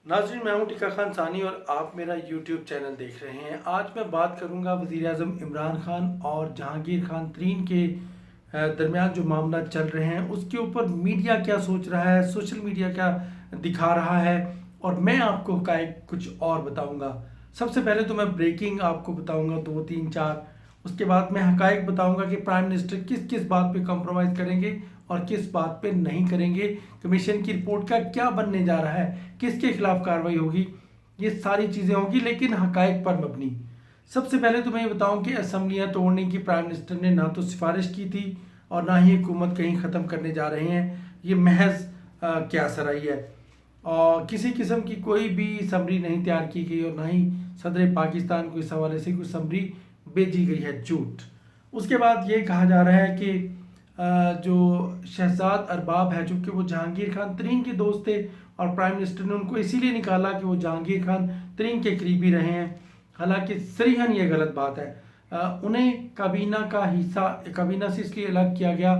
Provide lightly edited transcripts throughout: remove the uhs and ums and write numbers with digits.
नाज़रीन, मैं हूं टिका खान सानी और आप मेरा यूट्यूब चैनल देख रहे हैं। आज मैं बात करूंगा वज़ीर आज़म इमरान खान और जहांगीर खान तरीन के दरमियान जो मामला चल रहे हैं उसके ऊपर मीडिया क्या सोच रहा है, सोशल मीडिया क्या दिखा रहा है, और मैं आपको हक़ाइक़ कुछ और बताऊंगा। सबसे पहले तो मैं ब्रेकिंग आपको बताऊंगा 2 3 4, उसके बाद मैं हक़ाइक़ बताऊंगा कि प्राइम मिनिस्टर किस किस बात पे कॉम्प्रोमाइज़ करेंगे और किस बात पे नहीं करेंगे, कमीशन की रिपोर्ट का क्या बनने जा रहा है, किसके खिलाफ कार्रवाई होगी, ये सारी चीज़ें होंगी लेकिन हक़ाइक़ पर मबनी। सबसे पहले तो मैं ये बताऊं कि असम्बलियाँ तोड़ने की प्राइम मिनिस्टर ने ना तो सिफारिश की थी और ना ही हुकूमत कहीं ख़त्म करने जा रहे हैं। ये महज क्या सराही है और किसी किस्म की कोई भी समरी नहीं तैयार की गई और ना ही सदर पाकिस्तान को इस हवाले से कोई समरी भेजी गई है, झूठ। उसके बाद ये कहा जा रहा है कि जो शहजाद अरबाब है, चूँकि वो जहांगीर खान तरीन के दोस्त थे और प्राइम मिनिस्टर ने उनको इसीलिए निकाला कि वो जहांगीर खान तरीन के करीबी रहे हैं, हालांकि सरीहन ये गलत बात है। उन्हें काबीना का हिस्सा काबीना से इसलिए अलग किया गया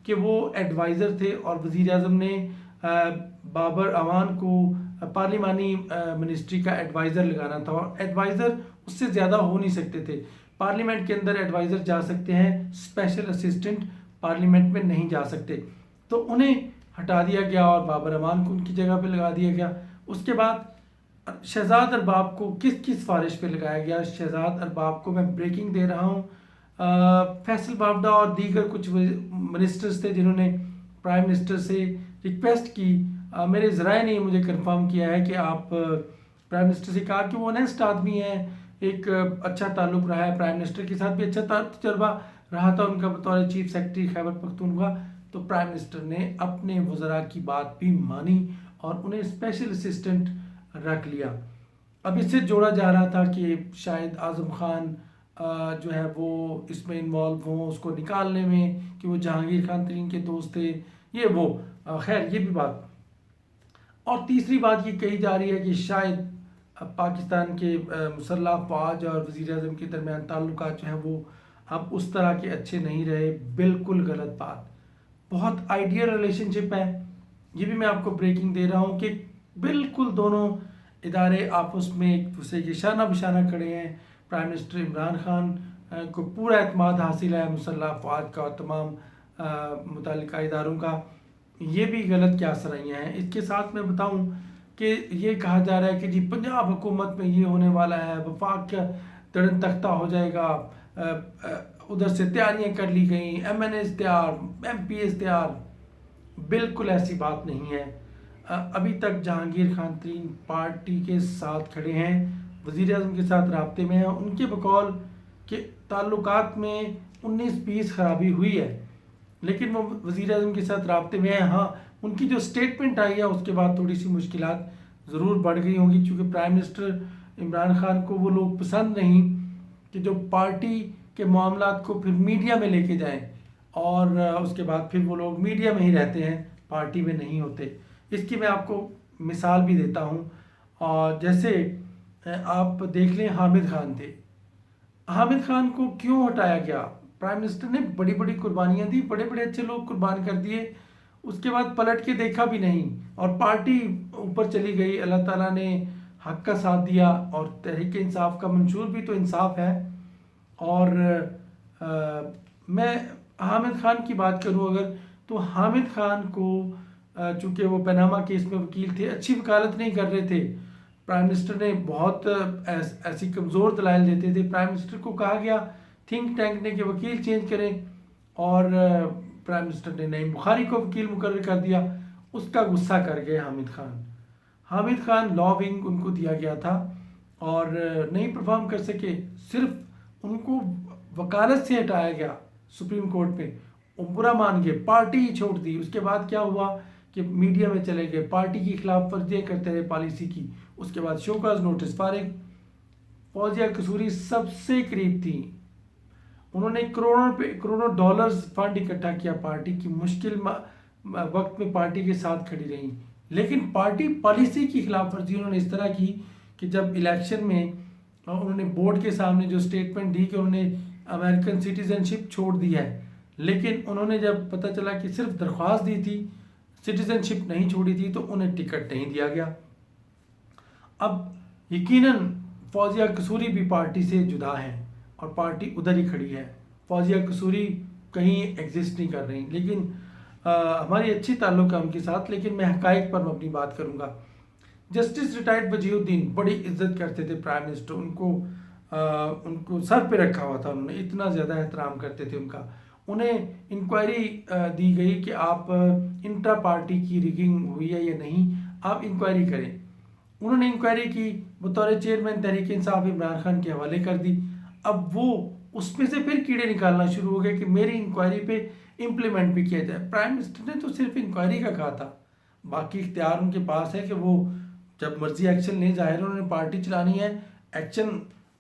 कि वो एडवाइज़र थे और वज़ीर आज़म ने बाबर अवान को पार्लिमानी मिनिस्ट्री का एडवाइज़र लगाना था और एडवाइज़र उससे ज़्यादा हो नहीं सकते थे। पार्लियामेंट के अंदर एडवाइज़र जा सकते हैं, स्पेशल असिस्टेंट पार्लियामेंट में नहीं जा सकते, तो उन्हें हटा दिया गया और बाबर अमान को उनकी जगह पे लगा दिया गया। उसके बाद शहजाद अरबाब को किस सिफारिश पे लगाया गया? शहजाद अरबाब को मैं ब्रेकिंग दे रहा हूँ, फैसल बावडा और दीगर कुछ मिनिस्टर्स थे जिन्होंने प्राइम मिनिस्टर से रिक्वेस्ट की। मेरे ज़राए ने मुझे कंफर्म किया है कि आप प्राइम मिनिस्टर से कहा कि वो ऑनेस्ट आदमी है, एक अच्छा ताल्लुक़ रहा है प्राइम मिनिस्टर के साथ भी, अच्छा तजर्बा रहा था उनका बतौर चीफ सेक्रेटरी खैबर पख्तूनख्वा। तो प्राइम मिनिस्टर ने अपने वज़रा की बात भी मानी और उन्हें स्पेशल असिस्टेंट रख लिया। अब इससे जोड़ा जा रहा था कि शायद आज़म खान जो है वो इसमें इन्वॉल्व हों, उसको निकालने में, कि वो जहांगीर खान तरीन के दोस्त थे, ये वो। खैर ये भी बात। और तीसरी बात ये कही जा रही है कि शायद पाकिस्तान के मुसल्लह फ़ौज और वज़ीर आज़म के दरमियान ताल्लुकात जो हैं वो अब उस तरह के अच्छे नहीं रहे। बिल्कुल गलत बात। बहुत आइडियल रिलेशनशिप है, ये भी मैं आपको ब्रेकिंग दे रहा हूँ कि बिल्कुल दोनों इदारे आपस में एक दूसरे के शाना बिशाना खड़े हैं। प्राइम मिनिस्टर इमरान खान को पूरा एतमाद हासिल है मुसल्लह फ़ौज का और तमाम मुतल्लिका इदारों का। ये भी गलत क्या सराहियाँ हैं। इसके साथ मैं बताऊँ कि ये कहा जा रहा है कि जी पंजाब हुकूमत में ये होने वाला है, वफाक का तड़न तख्ता हो जाएगा, उधर से तैयारियां कर ली गई, MNAs तैयार, MPs तैयार। बिल्कुल ऐसी बात नहीं है। अभी तक जहांगीर खान तरीन पार्टी के साथ खड़े हैं, वज़ीर आज़म के साथ राब्ते में हैं। उनके बकौल के ताल्लुकात में 19-20 खराबी हुई है, लेकिन वो वज़ीर आज़म के साथ राब्ते में हैं। हाँ, उनकी जो स्टेटमेंट आई है उसके बाद थोड़ी सी मुश्किलात ज़रूर बढ़ गई होंगी, क्योंकि प्राइम मिनिस्टर इमरान खान को वो लोग पसंद नहीं कि जो पार्टी के मामलात को फिर मीडिया में लेके जाएं और उसके बाद फिर वो लोग मीडिया में ही रहते हैं, पार्टी में नहीं होते। इसकी मैं आपको मिसाल भी देता हूँ। और जैसे आप देख लें, हामिद खान थे, हामिद खान को क्यों हटाया गया? प्राइम मिनिस्टर ने बड़ी बड़ी कुर्बानियाँ दी, बड़े बड़े अच्छे लोग कुर्बान कर दिए, उसके बाद पलट के देखा भी नहीं और पार्टी ऊपर चली गई। अल्लाह ताला ने हक का साथ दिया और तहरीक इंसाफ का मंशूर भी तो इंसाफ है। और मैं हामिद खान की बात करूं अगर, तो हामिद खान को चूँकि वो पनामा केस में वकील थे, अच्छी वकालत नहीं कर रहे थे, प्राइम मिनिस्टर ने बहुत ऐसी कमज़ोर दलाइल देते थे। प्राइम मिनिस्टर को कहा गया थिंक टैंक ने कि वकील चेंज करें और प्राइम मिनिस्टर ने नईम बुखारी को वकील मुकर्रर कर दिया। उसका गुस्सा कर गए हामिद खान। हामिद खान लॉ विंग उनको दिया गया था और नहीं परफॉर्म कर सके, सिर्फ उनको वकालत से हटाया गया सुप्रीम कोर्ट में। वो बुरा मान गए, पार्टी ही छोड़ दी। उसके बाद क्या हुआ कि मीडिया में चले गए, पार्टी की खिलाफ वर्जियाँ करते रहे पॉलिसी की। उसके बाद शोकाज नोटिस फारिग। फौजिया कसूरी सबसे करीब थी, उन्होंने करोड़ों डॉलर्स फंड इकट्ठा किया, पार्टी की मुश्किल वक्त में पार्टी के साथ खड़ी रही, लेकिन पार्टी पॉलिसी की खिलाफ वर्जी उन्होंने इस तरह की कि जब इलेक्शन में उन्होंने बोर्ड के सामने जो स्टेटमेंट दी कि उन्होंने अमेरिकन सिटीजनशिप छोड़ दी है, लेकिन उन्होंने जब पता चला कि सिर्फ दरख्वास्त दी थी, सिटीजनशिप नहीं छोड़ी थी, तो उन्हें टिकट नहीं दिया गया। अब यकीनन फौजिया कसूरी भी पार्टी से जुदा हैं और पार्टी उधर ही खड़ी है। फौजिया कसूरी कहीं एग्जिस्ट नहीं कर रही, लेकिन हमारी अच्छी ताल्लुक है उनके साथ। लेकिन मैं हकाइक पर अपनी बात करूँगा। जस्टिस रिटायर्ड वजीहुद्दीन बड़ी इज्जत करते थे प्राइम मिनिस्टर, उनको सर पे रखा हुआ था उन्होंने, इतना ज़्यादा एहतराम करते थे उनका। उन्हें इंक्वायरी दी गई कि आप इंट्रा पार्टी की रिगिंग हुई है या नहीं, आप इंक्वायरी करें। उन्होंने इंक्वायरी की, बतौर चेयरमैन तहरीक इंसाफ इमरान खान के हवाले कर दी। अब वो उसमें से फिर कीड़े निकालना शुरू हो गए कि मेरी इंक्वायरी पे इम्प्लीमेंट भी किया जाए। प्राइम मिनिस्टर ने तो सिर्फ इंक्वायरी का कहा था, बाकी इख्तियार उनके पास है कि वो जब मर्जी एक्शन ले। जाहिर उन्होंने पार्टी चलानी है, एक्शन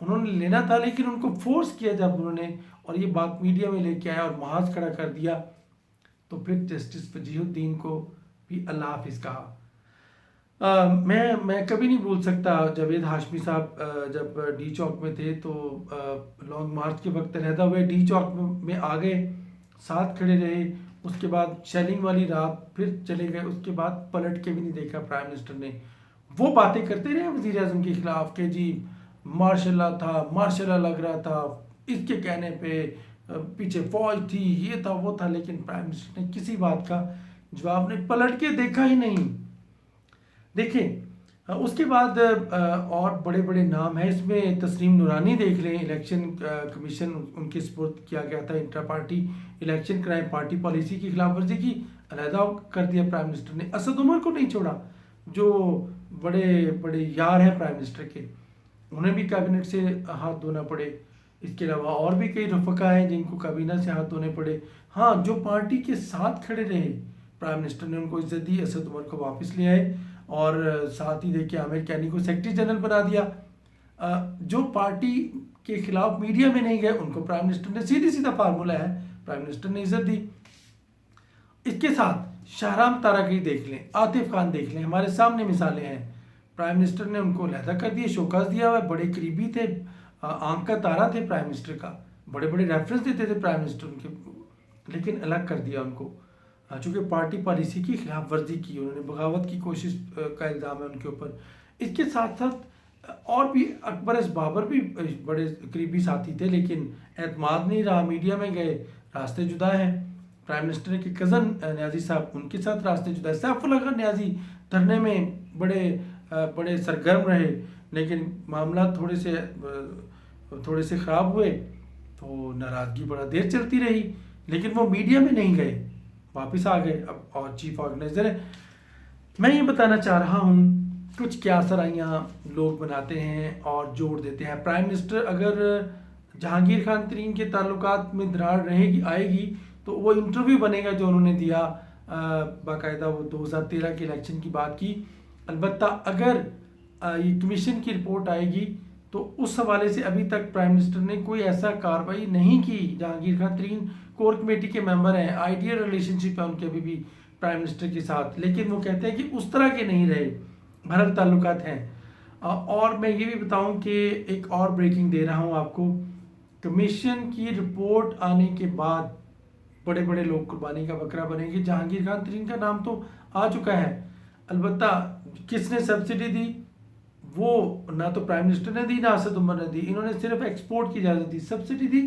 उन्होंने लेना था, लेकिन उनको फोर्स किया जब उन्होंने, और ये बात मीडिया में लेके आया और महाज खड़ा कर दिया, तो फिर जस्टिस वजीहुद्दीन को भी अल्लाह हाफिज़ कहा। मैं कभी नहीं भूल सकता जावेद हाशमी साहब जब डी चौक में थे तो लॉन्ग मार्च के वक्त रहता हुए डी चौक में आ गए, साथ खड़े रहे। उसके बाद शेलिंग वाली रात फिर चले गए, उसके बाद पलट के भी नहीं देखा प्राइम मिनिस्टर ने। वो बातें करते रहे वज़ीर आज़म के खिलाफ कि जी मार्शल था, मार्शल लग रहा था, इसके कहने पे पीछे फौज थी, ये था वो था, लेकिन प्राइम मिनिस्टर ने किसी बात का जवाब नहीं, पलट के देखा ही नहीं। देखें उसके बाद और बड़े बड़े नाम हैं इसमें। तस्नीम नूरानी देख लें, इलेक्शन कमीशन उनके सपुर्द किया गया था, इंट्रा पार्टी इलेक्शन कराए, पार्टी पॉलिसी की खिलाफ वर्जी की, अलहदा कर दिया प्राइम मिनिस्टर ने। असद उमर को नहीं छोड़ा, जो बड़े बड़े यार हैं प्राइम मिनिस्टर के, उन्हें भी कैबिनेट से हाथ धोना पड़े। इसके अलावा और भी कई रफका हैं जिनको काबीना से हाथ धोने पड़े। हाँ, जो पार्टी के साथ खड़े रहे प्राइम मिनिस्टर ने उनको इज्जत दी, असद उमर को वापस ले आए और साथ ही देखिए आमिर कैनी को सेक्रेटरी जनरल बना दिया। जो पार्टी के खिलाफ मीडिया में नहीं गए उनको प्राइम मिनिस्टर ने, सीधी सीधा फार्मूला है, प्राइम मिनिस्टर ने इज्जत दी। इसके साथ शाहराम ताराकी देख लें, आतिफ खान देख लें, हमारे सामने मिसालें हैं। प्राइम मिनिस्टर ने उनको अलहदा कर दिया, शोकास दिया हुआ, बड़े करीबी थे, आंख का तारा थे प्राइम मिनिस्टर का, बड़े बड़े रेफरेंस देते थे प्राइम मिनिस्टर उनके, लेकिन अलग कर दिया उनको चूँकि पार्टी पॉलिसी की खिलाफ वर्जी की उन्होंने, बगावत की कोशिश का इल्ज़ाम है उनके ऊपर। इसके साथ साथ और भी अकबर एस बाबर भी बड़े करीबी साथी थे, लेकिन एतमाद नहीं रहा, मीडिया में गए, रास्ते जुदा हैं। प्राइम मिनिस्टर के कज़न न्याजी साहब, उनके साथ रास्ते जुदा है। सैफुल्लाह खान न्याजी धरने में बड़े सरगर्म रहे, लेकिन मामला थोड़े से ख़राब हुए तो नाराज़गी बड़ा देर चलती रही, लेकिन वो मीडिया में नहीं गए, वापस आ गए अब और चीफ ऑर्गेनाइजर है। मैं ये बताना चाह रहा हूँ, कुछ क्या सराइयाँ लोग बनाते हैं और जोड़ देते हैं। प्राइम मिनिस्टर अगर जहांगीर खान तरीन के ताल्लुकात में दरार आएगी तो वो इंटरव्यू बनेगा जो उन्होंने दिया, बाकायदा वो 2013 के इलेक्शन की बात की। अलबत्ता अगर ये कमीशन की रिपोर्ट आएगी तो उस हवाले से अभी तक प्राइम मिनिस्टर ने कोई ऐसा कार्रवाई नहीं की। जहांगीर खान तरीन कोर कमेटी के मेंबर हैं, आइडियल रिलेशनशिप है उनके अभी भी प्राइम मिनिस्टर के साथ, लेकिन वो कहते हैं कि उस तरह के नहीं रहे, भरल ताल्लुकात हैं। और मैं ये भी बताऊं कि एक और ब्रेकिंग दे रहा हूं आपको, कमीशन की रिपोर्ट आने के बाद बड़े बड़े लोग कुर्बानी का बकरा बनेंगे। जहांगीर खान तरीन का नाम तो आ चुका है, अलबत्ता किसने सब्सिडी दी वो ना तो प्राइम मिनिस्टर ने दी ना असद उमर ने दी, इन्होंने सिर्फ एक्सपोर्ट की इजाज़त दी। सब्सिडी दी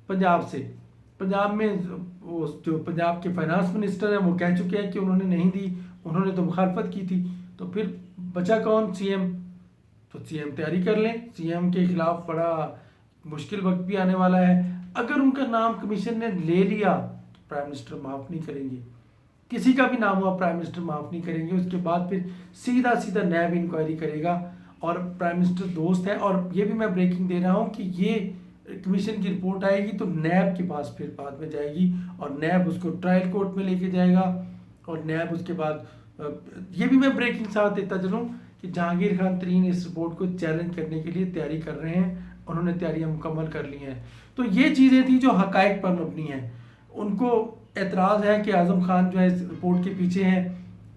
पंजाब से, पंजाब में वो जो पंजाब के फाइनेंस मिनिस्टर हैं वो कह चुके हैं कि उन्होंने नहीं दी, उन्होंने तो मुखालफत की थी। तो फिर बचा कौन? सीएम। तो सीएम तैयारी कर लें, सीएम के खिलाफ बड़ा मुश्किल वक्त भी आने वाला है। अगर उनका नाम कमीशन ने ले लिया तो प्राइम मिनिस्टर माफ़ नहीं करेंगे, किसी का भी नाम हुआ प्राइम मिनिस्टर माफ़ नहीं करेंगे। उसके बाद फिर सीधा सीधा नैब इंक्वायरी करेगा और प्राइम मिनिस्टर दोस्त है। और ये भी मैं ब्रेकिंग दे रहा हूँ कि ये कमीशन की रिपोर्ट आएगी तो नैब के पास फिर बाद में जाएगी और नैब उसको ट्रायल कोर्ट में लेके जाएगा और नैब उसके बाद ये भी मैं ब्रेकिंग साथ देता चलूँ कि जहांगीर खान तरीन इस रिपोर्ट को चैलेंज करने के लिए तैयारी कर रहे हैं, उन्होंने तैयारियां मुकम्मल कर ली हैं। तो ये चीज़ें थी जो हकायक पर मबनी हैं। उनको एतराज़ है कि आज़म खान जो है इस रिपोर्ट के पीछे हैं,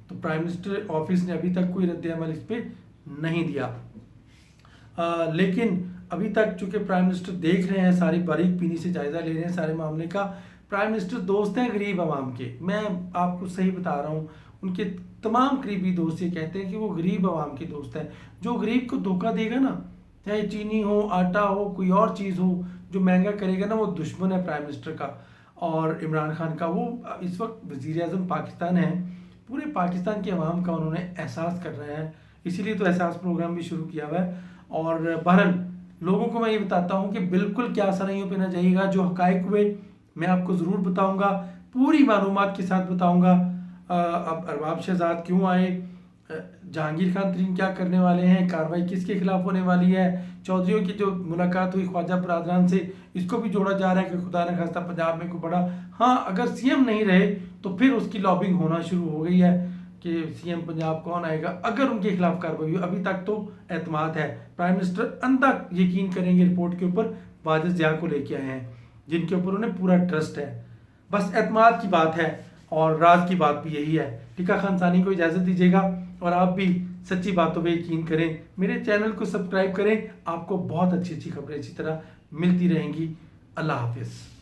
तो प्राइम मिनिस्टर ऑफिस ने अभी तक कोई रद्द-ए-अमल इस पर नहीं दिया। लेकिन अभी तक चूँकि प्राइम मिनिस्टर देख रहे हैं, सारी बारीक बीनी से जायज़ा ले रहे हैं सारे मामले का। प्राइम मिनिस्टर दोस्त हैं गरीब आवाम के, मैं आपको सही बता रहा हूँ। ان کے तमाम करीबी दोस्त ये कहते हैं कि वो गरीब आवाम के दोस्त है। जो गरीब को धोखा देगा ना, चाहे चीनी हो, आटा हो, कोई और चीज़ हो, जो महंगा करेगा ना, वो दुश्मन है प्राइम मिनिस्टर का और इमरान खान का। वो इस वक्त वज़ीर आज़म पाकिस्तान है, पूरे पाकिस्तान के अवाम का उन्होंने एहसास कर रहे हैं, इसीलिए तो एहसास प्रोग्राम भी शुरू किया हुआ है। और बहरहाल लोगों को मैं ये बताता हूँ कि बिल्कुल क्या सराइयों पे ना जाइएगा, जो हकायक हुए मैं आपको ज़रूर बताऊँगा, पूरी मालूमात के साथ बताऊँगा। अब अरबाब शहजाद क्यों आए, जहांगीर खान तरीन क्या करने वाले हैं, कार्रवाई किसके खिलाफ होने वाली है, चौधरीयों की जो मुलाकात हुई ख्वाजा बरादरान से, इसको भी जोड़ा जा रहा है कि खुदा न खास्ता पंजाब में कोई बड़ा, हाँ अगर सीएम नहीं रहे तो फिर उसकी लॉबिंग होना शुरू हो गई है कि सीएम पंजाब कौन आएगा अगर उनके खिलाफ कार्रवाई हुई। अभी तक तो एतमाद है, प्राइम मिनिस्टर अंधा यकीन करेंगे रिपोर्ट के ऊपर वाजिद ज़िया को लेके आए हैं, जिनके ऊपर उन्हें पूरा ट्रस्ट है। बस एतमाद की बात है और राज की बात भी यही है। टीका खान सानी को इजाज़त दीजिएगा और आप भी सच्ची बातों पे यकीन करें, मेरे चैनल को सब्सक्राइब करें, आपको बहुत अच्छी अच्छी खबरें इसी तरह मिलती रहेंगी। अल्लाह हाफिज़।